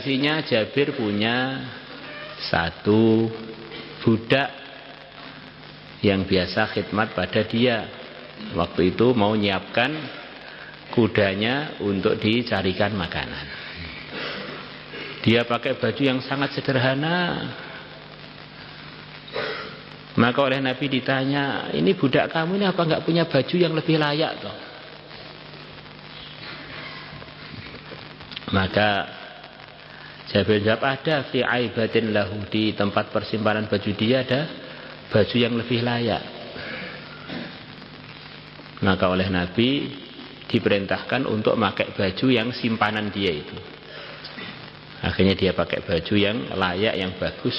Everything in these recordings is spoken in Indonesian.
Isinya Jabir punya satu budak yang biasa khidmat pada dia. Waktu itu mau nyiapkan kudanya untuk dicarikan makanan. Dia pakai baju yang sangat sederhana. Maka oleh Nabi ditanya, ini budak kamu ini apa enggak punya baju yang lebih layak toh? Maka Jabir jawab, ada fi aibatin lahu, di tempat persimpanan baju dia ada baju yang lebih layak. Maka oleh Nabi diperintahkan untuk pakai baju yang simpanan dia itu. Akhirnya dia pakai baju yang layak, yang bagus.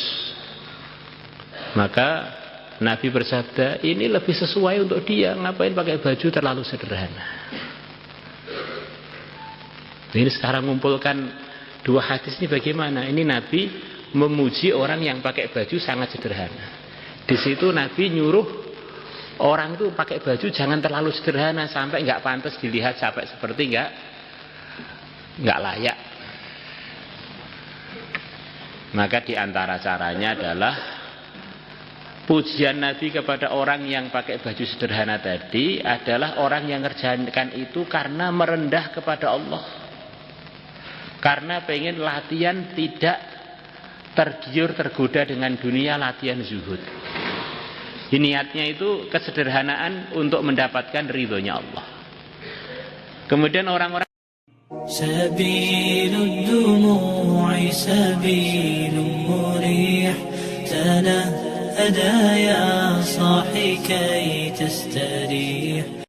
Maka Nabi bersabda, ini lebih sesuai untuk dia, ngapain pakai baju terlalu sederhana. Ini sekarang mengumpulkan dua hadis ini bagaimana? Ini Nabi memuji orang yang pakai baju sangat sederhana. Di situ Nabi nyuruh orang itu pakai baju jangan terlalu sederhana sampai nggak pantas dilihat, sampai seperti nggak layak. Maka di antara caranya adalah pujian Nabi kepada orang yang pakai baju sederhana tadi adalah orang yang ngerjakan itu karena merendah kepada Allah. Karena pengen latihan tidak tergiur tergoda dengan dunia, latihan zuhud. Niatnya itu kesederhanaan untuk mendapatkan ridhonya Allah. Kemudian orang-orang sabilud dumu'i sabilun murih tanahada ya sahi kay tastarih.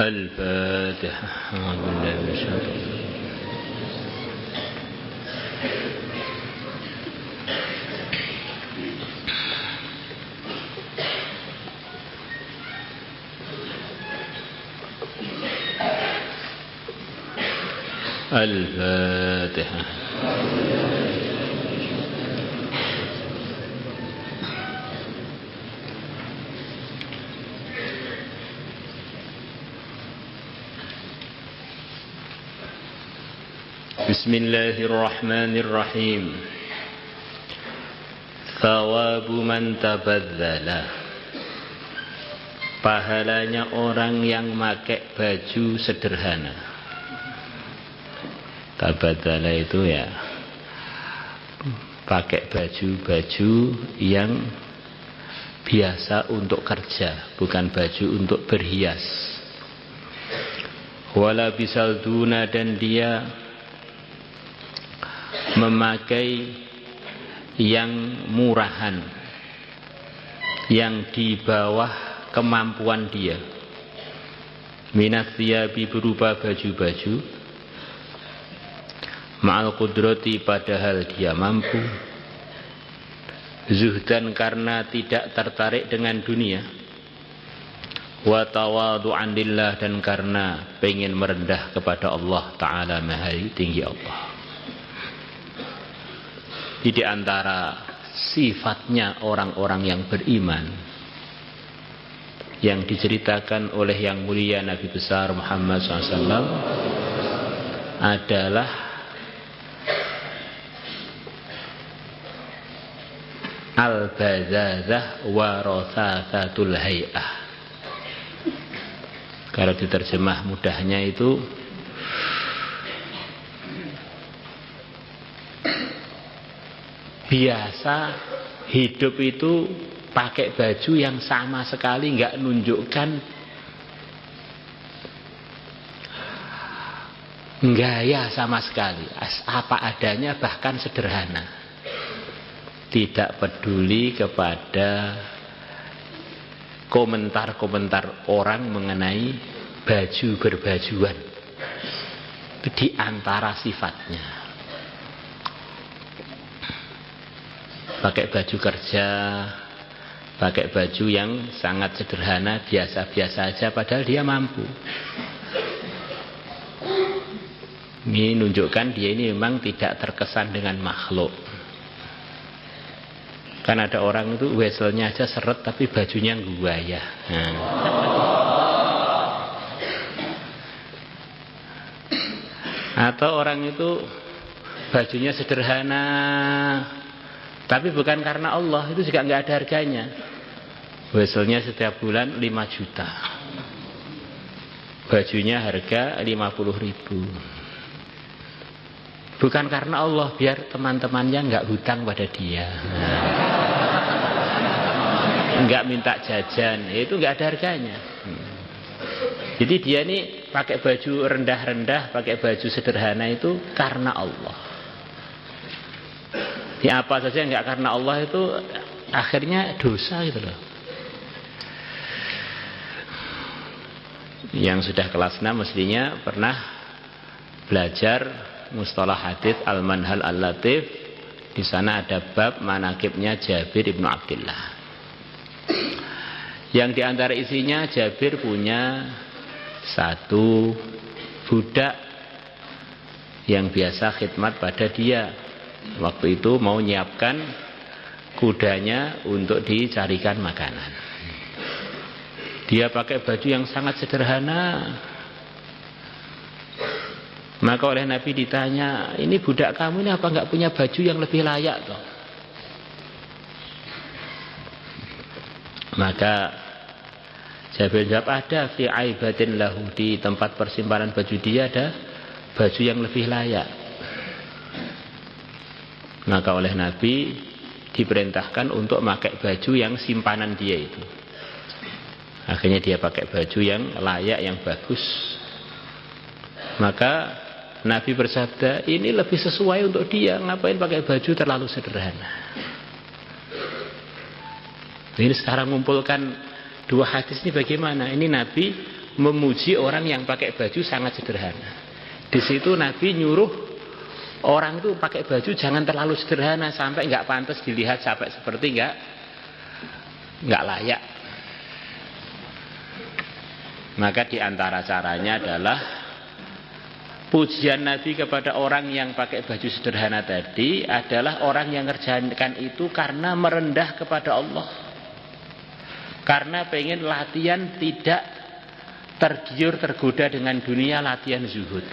الفاتحة. أعوذ بالله من الشيطان الفاتحة. Bismillahirrahmanirrahim. Thawabu man tabadzala, pahalanya orang yang pakai baju sederhana. Tabadzala itu ya pakai baju-baju yang biasa untuk kerja, bukan baju untuk berhias. Wala bisal duna, dan dia memakai yang murahan, yang di bawah kemampuan dia. Minat thiyabi, berupa baju-baju, ma'al qudrati, padahal dia mampu. Zuhdan, karena tidak tertarik dengan dunia. Wa tawadu'an lillah, dan karena pengen merendah kepada Allah Ta'ala, Maha Tinggi Allah. Di antara sifatnya orang-orang yang beriman yang diceritakan oleh yang mulia Nabi besar Muhammad SAW adalah al-bazazah warathatul hay'ah. Kalau diterjemah mudahnya itu biasa hidup itu pakai baju yang sama sekali nggak nunjukkan gaya sama sekali, apa adanya, bahkan sederhana. Tidak peduli kepada komentar-komentar orang mengenai baju berbajuan. Itu di antara sifatnya. Pakai baju kerja, pakai baju yang sangat sederhana, biasa-biasa aja, padahal dia mampu. Ini menunjukkan dia ini memang tidak terkesan dengan makhluk. Kan ada orang itu weselnya aja seret tapi bajunya guaya. Atau orang itu bajunya sederhana tapi bukan karena Allah, itu juga nggak ada harganya. Weselnya setiap bulan 5 juta, bajunya harga 50.000. Bukan karena Allah, biar teman-temannya nggak hutang pada dia, nggak minta jajan, itu nggak ada harganya. Jadi dia ini pakai baju rendah-rendah, pakai baju sederhana itu karena Allah. Ya apa saja yang nggak karena Allah itu akhirnya dosa gitu loh. Yang sudah kelas 6 mestinya pernah belajar mustalah hadits al-manhal al-latif. Di sana ada bab manakibnya Jabir ibnu Abdillah. Yang diantara isinya Jabir punya satu budak yang biasa khidmat pada dia. Waktu itu mau nyiapkan kudanya untuk dicarikan makanan. Dia pakai baju yang sangat sederhana. Maka oleh Nabi ditanya, ini budak kamu ini apa enggak punya baju yang lebih layak toh? Maka Jabir jawab, ada fi aibatin lahu, di tempat persimpanan baju dia ada baju yang lebih layak. Maka oleh Nabi diperintahkan untuk memakai baju yang simpanan dia itu. Akhirnya dia pakai baju yang layak, yang bagus. Maka Nabi bersabda, ini lebih sesuai untuk dia, ngapain pakai baju terlalu sederhana. Ini sekarang mengumpulkan dua hadis ini bagaimana? Ini Nabi memuji orang yang pakai baju sangat sederhana. Di situ Nabi nyuruh orang itu pakai baju jangan terlalu sederhana sampai nggak pantas dilihat, sampai seperti nggak layak. Maka diantara caranya adalah pujian Nabi kepada orang yang pakai baju sederhana tadi adalah orang yang ngerjakan itu karena merendah kepada Allah, karena pengen latihan tidak tergiur tergoda dengan dunia, latihan zuhud.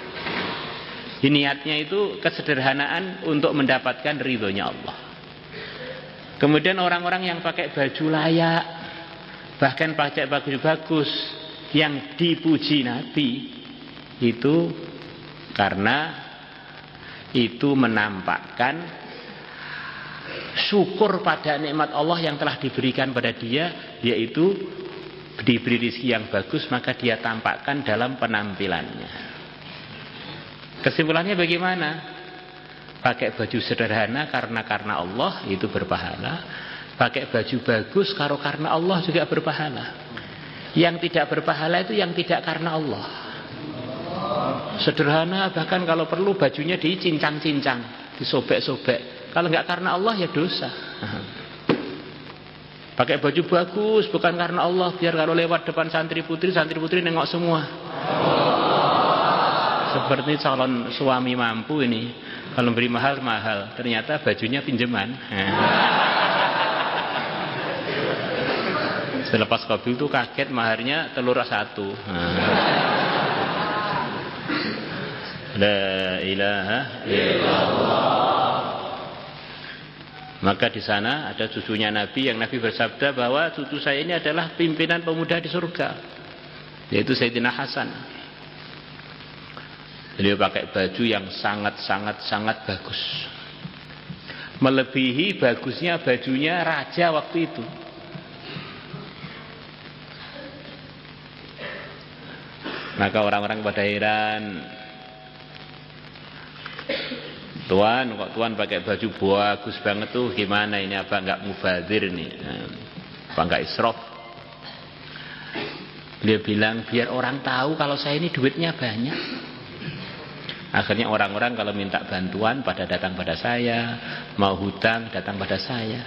Niatnya itu kesederhanaan untuk mendapatkan ridhonya Allah. Kemudian orang-orang yang pakai baju layak, bahkan pakai baju bagus, yang dipuji Nabi itu karena itu menampakkan syukur pada nikmat Allah yang telah diberikan pada dia, yaitu diberi rezeki yang bagus, maka dia tampakkan dalam penampilannya. Kesimpulannya bagaimana? Pakai baju sederhana karena Allah itu berpahala, pakai baju bagus karena Allah juga berpahala. Yang tidak berpahala itu yang tidak karena Allah. Sederhana, bahkan kalau perlu bajunya dicincang-cincang, disobek-sobek. Kalau nggak karena Allah ya dosa. Pakai baju bagus bukan karena Allah, biar kalau lewat depan santri putri nengok semua. Seperti calon suami mampu ini, kalau beri mahal ternyata bajunya pinjaman. Selepas qabil itu kaget, maharnya telur 1. La ilaha illallah. Maka di sana ada cucunya Nabi yang Nabi bersabda bahwa cucu saya ini adalah pimpinan pemuda di surga, yaitu Sayyidina Hasan. Beliau pakai baju yang sangat bagus, melebihi bagusnya bajunya raja waktu itu. Maka orang-orang pada heran, Tuan, kok Tuan pakai baju bagus banget tuh, gimana ini, apa enggak mubazir nih, apa enggak israf? Beliau bilang, biar orang tahu kalau saya ini duitnya banyak. Akhirnya orang-orang kalau minta bantuan pada datang pada saya, mau hutang datang pada saya.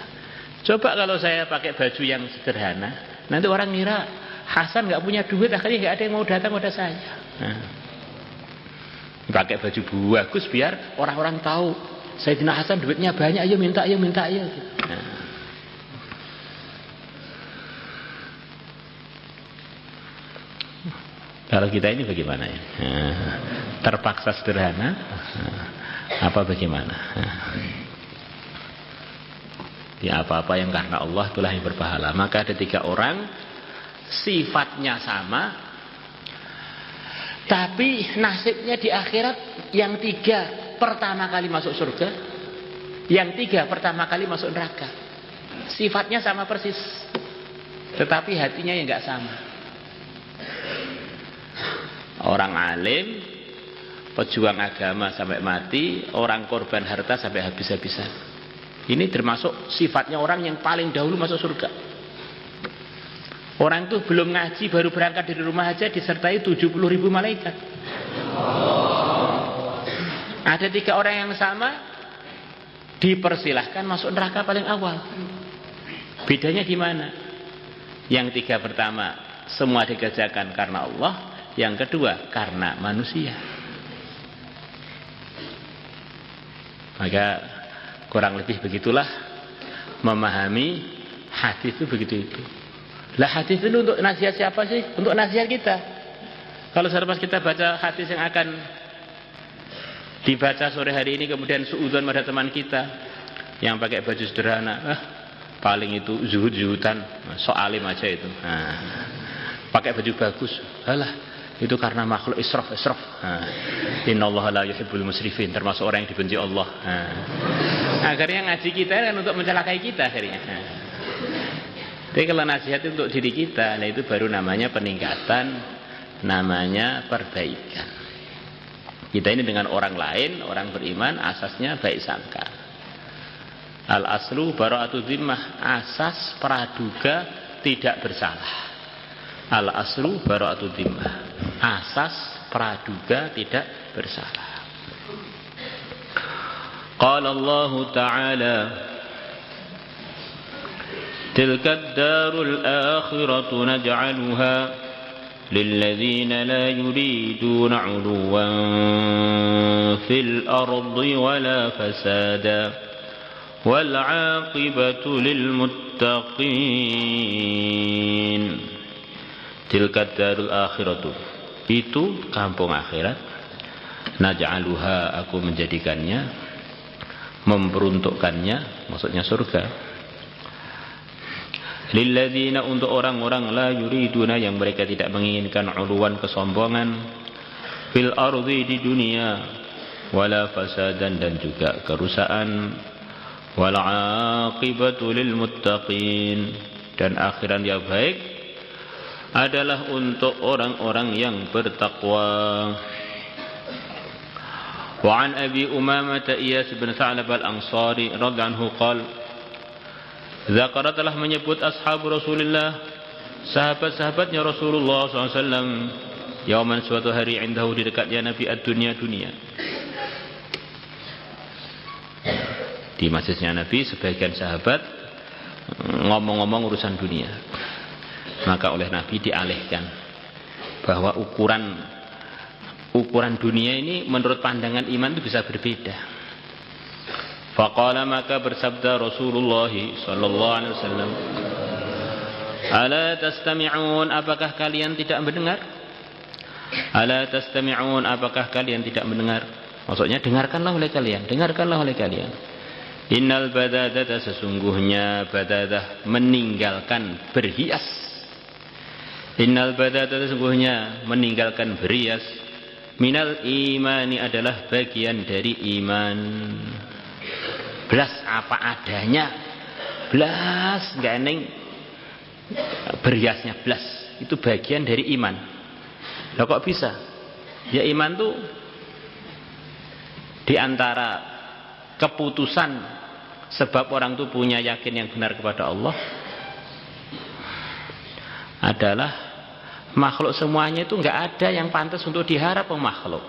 Coba kalau saya pakai baju yang sederhana, nanti orang ngira Hasan nggak punya duit, akhirnya nggak ada yang mau datang pada saya. pakai baju bagus biar orang-orang tahu Sayyidina Hasan duitnya banyak, ayo minta. Nah. Kalau kita ini bagaimana ya? Terpaksa sederhana apa bagaimana? Ya apa-apa yang karena Allah itulah yang berpahala. Maka ada 3 orang sifatnya sama, tapi nasibnya di akhirat yang 3 pertama kali masuk surga, yang 3 pertama kali masuk neraka. Sifatnya sama persis, tetapi hatinya yang nggak sama. Orang alim, pejuang agama sampai mati, orang korban harta sampai habis-habisan. Ini termasuk sifatnya orang yang paling dahulu masuk surga. Orang itu belum ngaji, baru berangkat dari rumah aja disertai 70.000 malaikat. Ada 3 orang yang sama, dipersilahkan masuk neraka paling awal. Bedanya di mana? Yang 3 pertama semua dikerjakan karena Allah, yang kedua karena manusia. Maka kurang lebih begitulah memahami hadis itu begitu itu. Lah hadis itu untuk nasihat siapa sih? Untuk nasihat kita. Kalau selepas kita baca hadis yang akan dibaca sore hari ini, kemudian suudzon pada teman kita yang pakai baju sederhana, paling itu zuhud-zuhudan, sok alim aja itu. Pakai baju bagus, alah itu karena makhluk israf. Innallaha la yuhibbul musrifin, termasuk orang yang dibenci Allah. Akhirnya ngaji kita kan untuk mencelakai kita akhirnya. Tapi kalau nasihat untuk diri kita, nah itu baru namanya peningkatan, namanya perbaikan. Kita ini dengan orang lain, orang beriman, asasnya baik sangka. Al aslu bara'atu dhimmah, asas praduga tidak bersalah. Al aslu bara'atu dhimmah, asas praduga tidak bersalah. Qala Allah Ta'ala, tilka ad-darul akhiratu naj'aluha lilladzina la yuriduna 'uluwan fil ardi wala fasada wal 'aqibatu lil muttaqin. Tilka ad-darul akhiratu, itu kampung akhirat, naj'aluha, aku menjadikannya, memperuntukkannya, maksudnya surga, lilladzina, untuk orang-orang la yuriduna, yang mereka tidak menginginkan uluwan, kesombongan, fil ardi, di dunia, wala fasadan, dan juga kerusakan, wal aqibatu lil muttaqin, dan akhirat yang baik adalah untuk orang-orang yang bertakwa. Wa an Abi Umamah Iyas bin Sa'lab al-Ansari radhiyallahu anhu qala, Zakara, telah menyebut ashab Rasulullah, sahabat-sahabatnya Rasulullah SAW, yauman, suatu hari, indahu, di dekatnya Nabi, ad-dunya, dunia. Di masjidnya Nabi sebagian sahabat ngomong-ngomong urusan dunia, maka oleh Nabi dialihkan bahwa ukuran dunia ini menurut pandangan iman itu bisa berbeda. Faqala, maka bersabda Rasulullah sallallahu alaihi wasallam, ala tastami'un, apakah kalian tidak mendengar? Ala tastami'un, apakah kalian tidak mendengar? Maksudnya dengarkanlah oleh kalian, dengarkanlah oleh kalian. Innal badadata, sesungguhnya badadah meninggalkan berhias. Innal badadata, sesungguhnya meninggalkan berhias, minal imani, adalah bagian dari iman. Belas apa adanya, belas nggak neng berhiasnya, belas itu bagian dari iman. Lah kok bisa? Ya iman tuh diantara keputusan sebab orang tuh punya yakin yang benar kepada Allah adalah makhluk semuanya itu nggak ada yang pantas untuk diharap makhluk,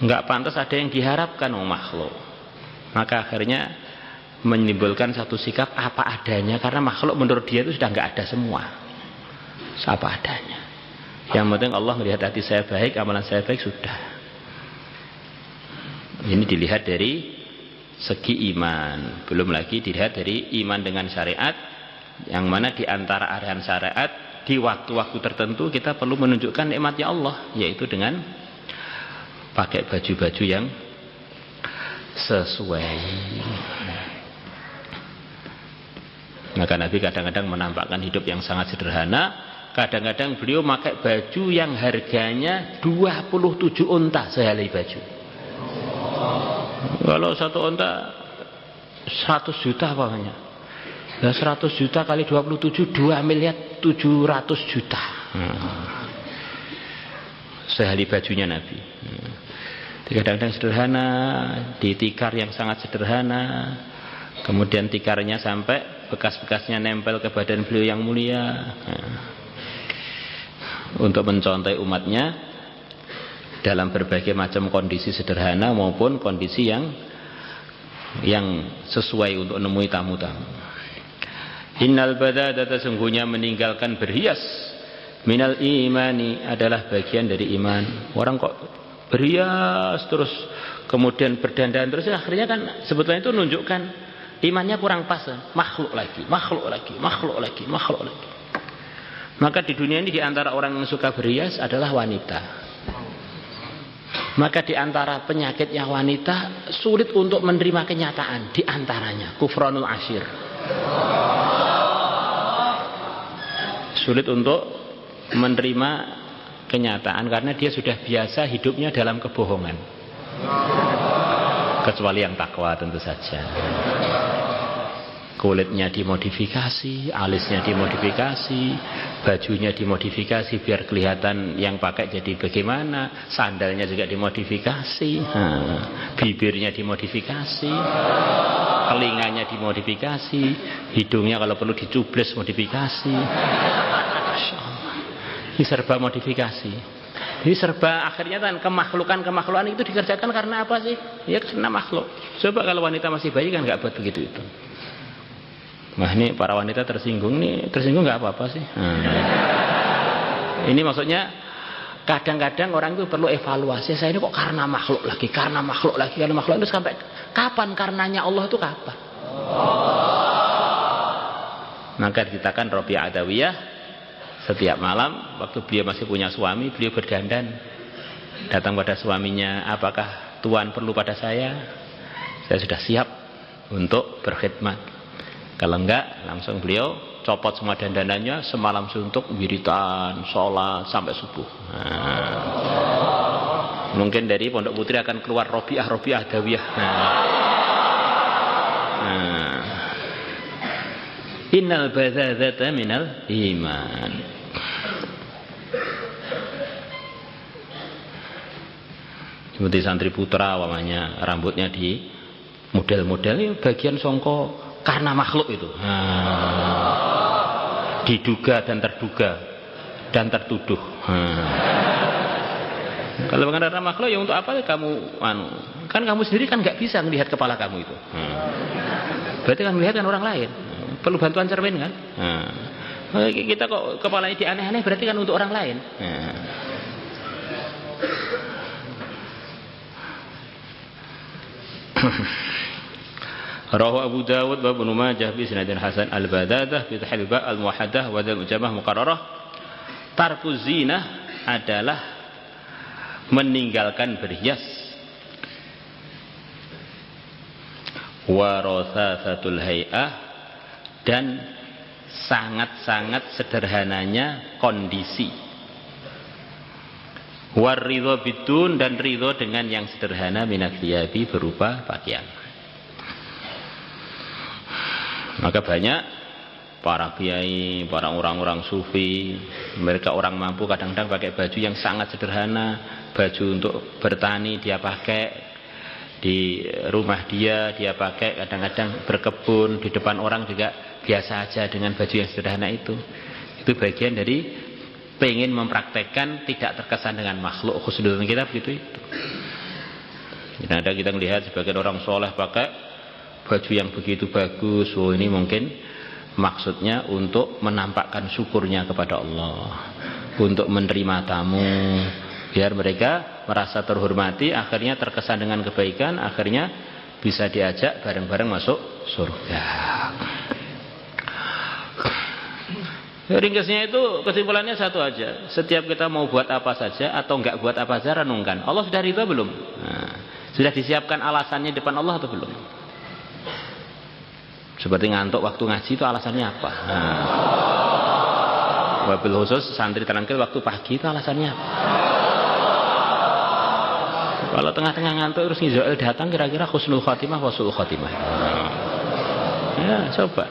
nggak pantas ada yang diharapkan makhluk. Maka akhirnya menimbulkan satu sikap apa adanya, karena makhluk menurut dia itu sudah nggak ada semua, apa adanya. Yang penting Allah melihat hati saya baik, amalan saya baik, sudah. Ini dilihat dari segi iman, belum lagi dilihat dari iman dengan syariat, yang mana di antara arahan syariat di waktu-waktu tertentu kita perlu menunjukkan nikmatnya Allah, yaitu dengan pakai baju-baju yang sesuai. Maka Nabi kadang-kadang menampakkan hidup yang sangat sederhana. Kadang-kadang beliau pakai baju yang harganya 27 unta sehelai baju. Kalau satu unta 100 juta apanya? Nah, 100 juta kali 27 2.700.000.000 juta. Sehelai bajunya Nabi. Kadang-kadang sederhana, di tikar yang sangat sederhana. Kemudian tikarnya sampai bekas-bekasnya nempel ke badan beliau yang mulia. Untuk mencontohi umatnya dalam berbagai macam kondisi sederhana maupun kondisi yang sesuai untuk menemui tamu-tamu. Innal badadata, sesungguhnya meninggalkan berhias, minal imani, adalah bagian dari iman. Orang kok berhias terus kemudian berdandan terus, akhirnya kan sebetulnya itu menunjukkan imannya kurang pas. Makhluk lagi. Maka di dunia ini di antara orang yang suka berhias adalah wanita. Maka di antara penyakitnya wanita, sulit untuk menerima kenyataan. Di antaranya kufranul ashir. Sulit untuk menerima kenyataan karena dia sudah biasa hidupnya dalam kebohongan. Kecuali yang takwa tentu saja. Kulitnya dimodifikasi, alisnya dimodifikasi, bajunya dimodifikasi biar kelihatan yang pakai jadi bagaimana, sandalnya juga dimodifikasi, bibirnya dimodifikasi, telinganya dimodifikasi, hidungnya kalau perlu dicubles modifikasi. Ini serba modifikasi. Ini serba akhirnya kan kemakhlukan itu dikerjakan karena apa sih? Ya karena makhluk. Coba kalau wanita masih bayi kan nggak buat begitu itu. Nah ini para wanita tersinggung nggak apa-apa sih. Ini maksudnya kadang-kadang orang itu perlu evaluasi. Saya ini kok karena makhluk lagi itu sampai kapan karenanya Allah itu kapan? Maka diceritakan Rabi'ah Adawiyah setiap malam waktu beliau masih punya suami, beliau berdandan datang pada suaminya, apakah Tuhan perlu pada saya sudah siap untuk berkhidmat. Kalau enggak, langsung beliau copot semua dandanannya, semalam suntuk, wiritan, sholat sampai subuh. Mungkin dari Pondok Putri akan keluar Rabi'ah Adawiyah. Innal bazazata minal iman. Seperti santri putra wamanya, rambutnya di model-model bagian songko karena makhluk itu. Diduga dan terduga dan tertuduh. Kalau karena makhluk ya untuk apa kamu kan kamu sendiri kan nggak bisa melihat kepala kamu itu. Berarti kan melihat kan orang lain. Perlu bantuan cermin kan? Kita kok kepalanya dianeh-aneh berarti kan untuk orang lain. Rawahu Abu Dawud wa Ibnu Majah bi sanadin hasan al-badadah bi tahil ba al-muwahhadah wa dal mujamah muqarrarah. Tarku zinah adalah meninggalkan berhias. Wa rasasatul hay'ah, dan sangat-sangat sederhananya kondisi. War ridho bidun, dan ridho dengan yang sederhana minat thiyabi, berupa pakaian. Maka banyak para kiai, para orang-orang sufi, mereka orang mampu kadang-kadang pakai baju yang sangat sederhana. Baju untuk bertani dia pakai, di rumah dia pakai, kadang-kadang berkebun, di depan orang juga biasa aja dengan baju yang sederhana itu. Itu bagian dari pengen mempraktekkan tidak terkesan dengan makhluk. Khusnudon kita begitu itu. Kadang-kadang kita melihat sebagian orang soleh pakai baju yang begitu bagus. Oh, ini mungkin maksudnya untuk menampakkan syukurnya kepada Allah, untuk menerima tamu. biar mereka merasa terhormati, akhirnya terkesan dengan kebaikan, akhirnya bisa diajak bareng-bareng masuk surga. Ringkasnya itu kesimpulannya satu aja. Setiap kita mau buat apa saja atau enggak buat apa saja, renungkan Allah sudah ridha belum? Sudah disiapkan alasannya depan Allah atau belum? Seperti ngantuk waktu ngaji itu alasannya apa? Wabil khusus santri terangkil waktu pagi itu alasannya apa? Kalau tengah-tengah ngantuk terus Israel datang, kira-kira husnul khatimah wasul khatimah. Ya coba.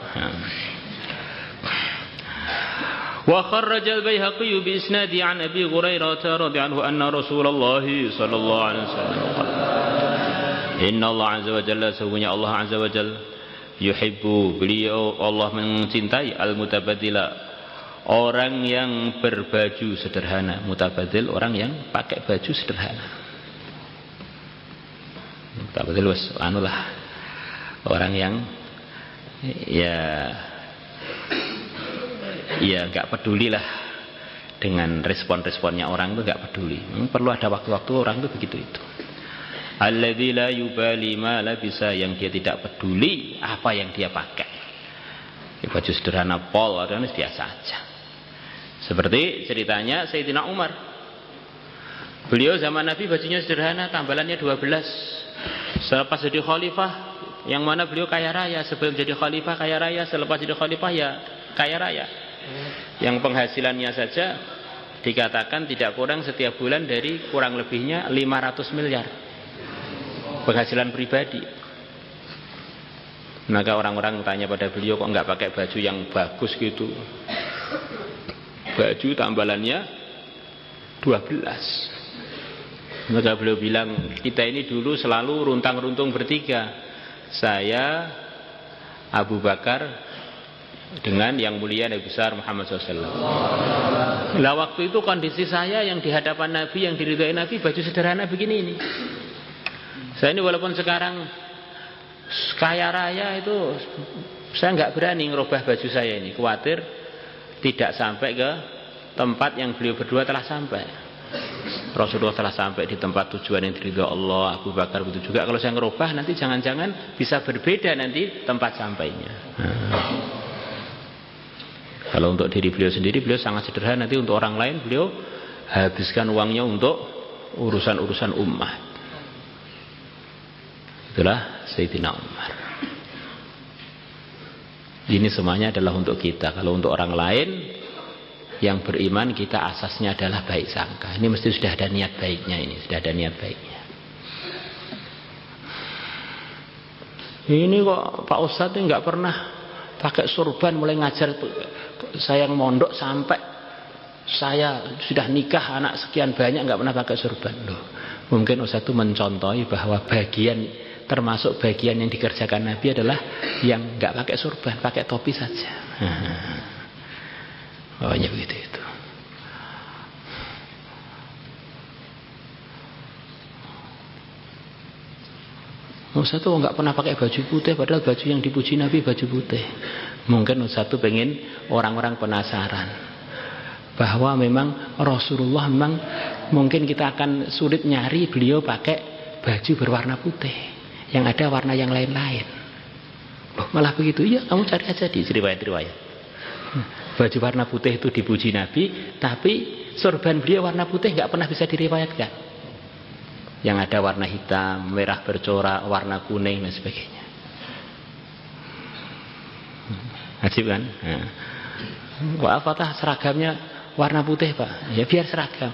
Wa kharraja al-Baihaqi bi isnadi an Abi Hurairah radhiyallahu anhu anna Rasulullah sallallahu alaihi wasallam Inna Allah azza wa jalla, sesungguhnya Allah azza wa jalla yuhibbu, beliau Allah mencintai al-mutabadila, orang yang berbaju sederhana. Mutabadil orang yang pakai baju sederhana. Mutabadil anulah orang yang ya enggak pedulilah dengan respon-responnya orang, itu enggak peduli. Perlu ada waktu-waktu orang itu begitu itu. Alladzi la yubali ma labisa, yang dia tidak peduli apa yang dia pakai. Baju sederhana pol atau biasa aja. Seperti ceritanya Sayyidina Umar. Beliau zaman Nabi bajunya sederhana, tambalannya 12. Selepas jadi khalifah, yang mana beliau kaya raya. Sebelum jadi khalifah kaya raya, selepas jadi khalifah ya kaya raya. Yang penghasilannya saja dikatakan tidak kurang setiap bulan dari kurang lebihnya 500 miliar penghasilan pribadi. Maka orang-orang tanya pada beliau, kok enggak pakai baju yang bagus gitu? Baju tambalannya 12. Maka beliau bilang, kita ini dulu selalu runtang-runtung bertiga. Saya, Abu Bakar, dengan yang mulia Nabi besar Muhammad SAW. Lah waktu itu kondisi saya yang di hadapan Nabi, yang diridhai Nabi, baju sederhana begini ini. Saya ini walaupun sekarang kaya raya itu, saya nggak berani ngerubah baju saya ini. Khawatir tidak sampai ke tempat yang beliau berdua telah sampai. Rasulullah telah sampai di tempat tujuan yang diridhai Allah. Abu Bakar begitu juga. Kalau saya ngerubah nanti jangan-jangan bisa berbeda nanti tempat sampainya. Kalau untuk diri beliau sendiri, beliau sangat sederhana. Nanti untuk orang lain beliau habiskan uangnya untuk urusan-urusan ummah. Itulah Sayyidina Umar. Ini semuanya adalah untuk kita. Kalau untuk orang lain yang beriman, kita asasnya adalah baik sangka. Ini mesti sudah ada niat baiknya, ini sudah ada niat baiknya. Ini kok Pak Ustadz ini nggak pernah pakai surban, mulai ngajar saya yang mondok sampai saya sudah nikah anak sekian banyak nggak pernah pakai surban. Loh, mungkin Ustadz itu mencontohi bahwa termasuk bagian yang dikerjakan Nabi adalah yang nggak pakai surban, pakai topi saja. Bawahnya begitu itu. Ustaz tuh nggak pernah pakai baju putih, padahal baju yang dipuji Nabi baju putih. Mungkin Ustaz tuh pengen orang-orang penasaran bahwa memang Rasulullah memang mungkin kita akan sulit nyari beliau pakai baju berwarna putih. Yang ada warna yang lain-lain. Loh, malah begitu? Iya, kamu cari aja di riwayat-riwayat. Baju warna putih itu dipuji Nabi, tapi sorban beliau warna putih nggak pernah bisa diriwayatkan. Yang ada warna hitam, merah bercorak, warna kuning dan sebagainya. Ajib kan? Wah, apakah seragamnya warna putih, Pak? Ya biar seragam.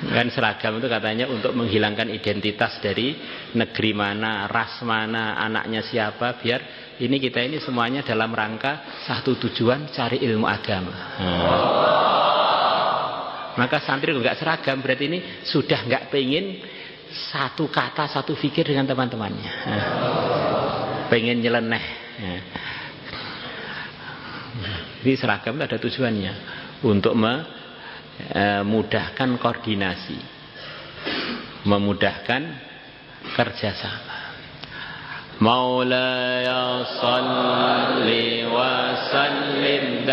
Kan seragam itu katanya untuk menghilangkan identitas dari negeri mana, ras mana, anaknya siapa, biar ini kita ini semuanya dalam rangka satu tujuan, cari ilmu agama. Maka santri kalau nggak seragam berarti ini sudah nggak pengen satu kata satu fikir dengan teman-temannya, pengen nyeleneh. Jadi seragam itu ada tujuannya untuk memudahkan koordinasi, memudahkan kerjasama. Maulaya salli wa sallim